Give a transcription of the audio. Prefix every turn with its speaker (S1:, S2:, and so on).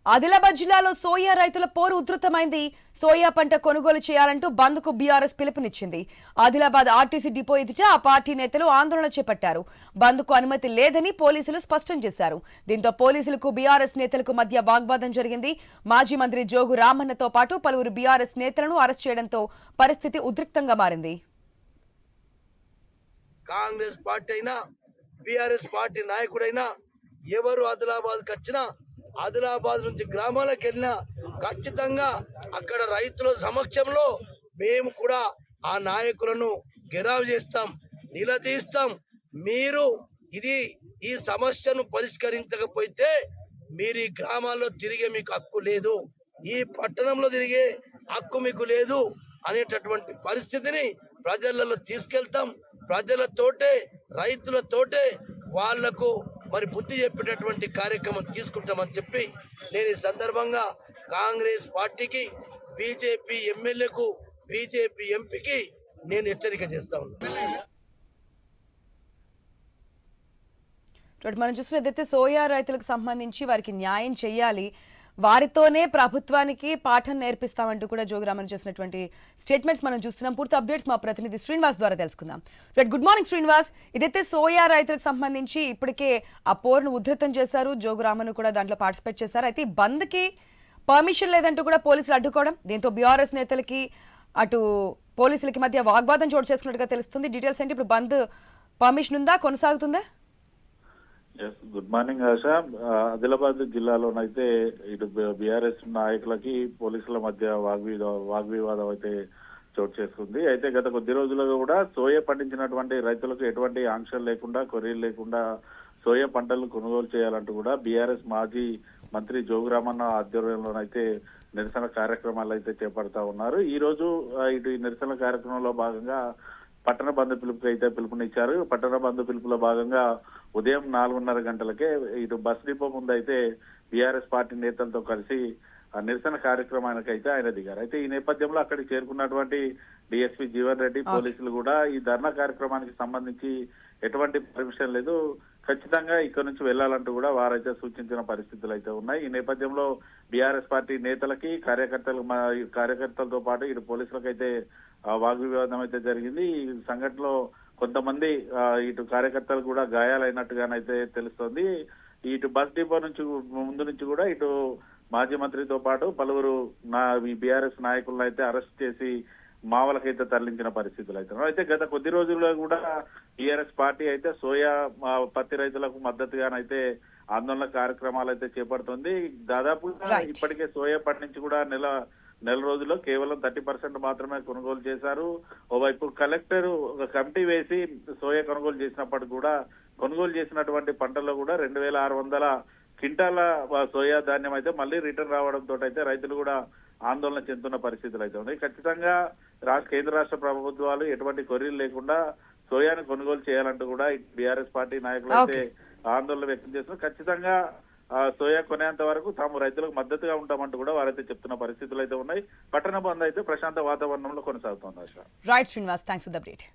S1: ఆదిలాబాద్ జిల్లాలో సోయా రైతుల పోరు ఉధృతమైంది. సోయా పంట కొనుగోలు చేయాలంటూ బంద్ కు బీఆర్ఎస్ పిలుపునిచ్చింది. ఆదిలాబాద్ ఆర్టీసీ డిపో ఎదుట ఆ పార్టీ నేతలు ఆందోళన చేపట్టారు. బంద్ కు అనుమతి లేదని పోలీసులు స్పష్టం చేశారు. దీంతో పోలీసులకు బీఆర్ఎస్ నేతలకు మధ్య వాగ్వాదం జరిగింది. మాజీ మంత్రి జోగు రామన్నతో పాటు పలువురు బీఆర్ఎస్ నేతలను అరెస్ట్ చేయడంతో పరిస్థితి ఉద్రిక్తంగా మారింది.
S2: కాంగ్రెస్ పార్టీ అయినా బీఆర్ఎస్ పార్టీ నాయకుడైనా ఎవరు ఆదిలాబాద్కి వచ్చినా ఆదిలాబాద్ నుంచి గ్రామాలకు వెళ్ళినా ఖచ్చితంగా అక్కడ రైతుల సమక్షంలో మేము కూడా ఆ నాయకులను గెరావ్ చేస్తాం, నిలదీస్తాం. మీరు ఈ సమస్యను పరిష్కరించకపోతే మీరు ఈ గ్రామాల్లో తిరిగే మీకు హక్కు లేదు, ఈ పట్టణంలో తిరిగే హక్కు మీకు లేదు అనేటటువంటి పరిస్థితిని ప్రజలలో తీసుకెళ్తాం. ప్రజలతోటే రైతులతోటే వాళ్లకు మరి బుద్ధి చెప్పేటటువంటి కార్యక్రమం తీసుకుంటామని చెప్పి నేను ఈ సందర్భంగా కాంగ్రెస్ పార్టీకి, బీజేపీ ఎమ్మెల్యేకు, బీజేపీ ఎంపీకి నేను హెచ్చరిక చేస్తా ఉన్నాను.
S1: మనం చూసినదైతే సోయా రైతులకు సంబంధించి వారికి న్యాయం చేయాలి, వారితోనే ప్రభుత్వానికి పాఠం నేర్పిస్తామంటూ కూడా జోగురామన్ చేసినటువంటి స్టేట్మెంట్స్ మనం చూస్తున్నాం. పూర్తి అప్డేట్స్ మా ప్రతినిధి శ్రీనివాస్ ద్వారా తెలుసుకుందాం. Good morning Srinivas. ఇదైతే సోయా రైతులకు సంబంధించి ఇప్పటికే ఆ పోరును ఉధృతం చేశారు, జోగురామన్ కూడా దాంట్లో పార్టిసిపేట్ చేశారు. అయితే ఈ బంద్ కి పర్మిషన్ లేదంటూ కూడా పోలీసులు అడ్డుకోవడం, దీంతో బీఆర్ఎస్ నేతలకి అటు పోలీసులకి మధ్య వాగ్వాదం చోటు చేసుకున్నట్టుగా తెలుస్తుంది. డీటెయిల్స్ ఏంటి? ఇప్పుడు బంద్ పర్మిషన్ ఉందా, కొనసాగుతుందా?
S3: గుడ్ మార్నింగ్ ఆశ. ఆదిలాబాద్ జిల్లాలోనైతే ఇటు బీఆర్ఎస్ నాయకులకి పోలీసుల మధ్య వాగ్వివాదం అయితే చోటు చేసుకుంది. అయితే గత కొద్ది రోజులుగా కూడా సోయా పండించినటువంటి రైతులకు ఎటువంటి ఆంక్షలు లేకుండా, కొరీలు లేకుండా సోయా పంటలను కొనుగోలు చేయాలంటూ కూడా బీఆర్ఎస్ మాజీ మంత్రి జోగురామన్న ఆధ్వర్యంలోనైతే నిరసన కార్యక్రమాలు అయితే చేపడతా ఉన్నారు. ఈ రోజు ఇటు నిరసన కార్యక్రమంలో భాగంగా పట్టణ బంధు పిలుపుకి అయితే పిలుపునిచ్చారు. పట్టణ బంధు పిలుపులో భాగంగా ఉదయం 4:30 గంటలకే ఇటు బస్ డిపో ముందు అయితే బీఆర్ఎస్ పార్టీ నేతలతో కలిసి నిరసన కార్యక్రమానికి అయితే ఆయన దిగారు. అయితే ఈ నేపథ్యంలో అక్కడికి చేరుకున్నటువంటి డిఎస్పీ జీవన్ రెడ్డి పోలీసులు కూడా ఈ ధర్నా కార్యక్రమానికి సంబంధించి ఎటువంటి పర్మిషన్ లేదు, ఖచ్చితంగా ఇక్కడ నుంచి వెళ్లాలంటూ కూడా వారైతే సూచించిన పరిస్థితులు అయితే ఉన్నాయి. ఈ నేపథ్యంలో బీఆర్ఎస్ పార్టీ నేతలకి కార్యకర్తలతో పాటు ఇటు పోలీసులకు అయితే వాగ్వివాదం అయితే జరిగింది. ఈ సంఘటనలో కొంతమంది ఇటు కార్యకర్తలు కూడా గాయాలైనట్టుగానైతే తెలుస్తోంది. ఇటు బస్ డిపో నుంచి ముందు నుంచి కూడా ఇటు మాజీ మంత్రితో పాటు పలువురు బీఆర్ఎస్ నాయకులను అయితే అరెస్ట్ చేసి మావలకైతే తరలించిన పరిస్థితులు అయితే. అయితే గత కొద్ది రోజుల్లో కూడా టీఆర్ఎస్ పార్టీ అయితే సోయా పత్తి రైతులకు మద్దతుగానైతే ఆందోళన కార్యక్రమాలు అయితే చేపడుతుంది. దాదాపుగా ఇప్పటికే సోయా పండించి కూడా నెల రోజుల్లో కేవలం 30% మాత్రమే కొనుగోలు చేశారు. ఓవైపు కలెక్టర్ ఒక కమిటీ వేసి సోయా కొనుగోలు చేసినప్పటికీ కూడా కొనుగోలు చేసినటువంటి పంటల్లో కూడా 2600 క్వింటాల సోయా ధాన్యం అయితే మళ్ళీ రిటర్న్ రావడంతో అయితే రైతులు కూడా ఆందోళన చెందుతున్న పరిస్థితులు అయితే ఉన్నాయి. ఖచ్చితంగా కేంద్ర రాష్ట్ర ప్రభుత్వాలు ఎటువంటి కొర్రీలు లేకుండా సోయాను కొనుగోలు చేయాలంటూ కూడా బీఆర్ఎస్ పార్టీ నాయకులు అయితే ఆందోళన వ్యక్తం చేస్తున్నారు. ఖచ్చితంగా సోయా కొనేంత వరకు తాము రైతులకు మద్దతుగా ఉంటామంటూ కూడా వారైతే చెప్తున్న పరిస్థితులు అయితే ఉన్నాయి. పట్టణ బంద్ అయితే ప్రశాంత వాతావరణంలో కొనసాగుతోంది.
S1: Right Srinivas, thanks for the update.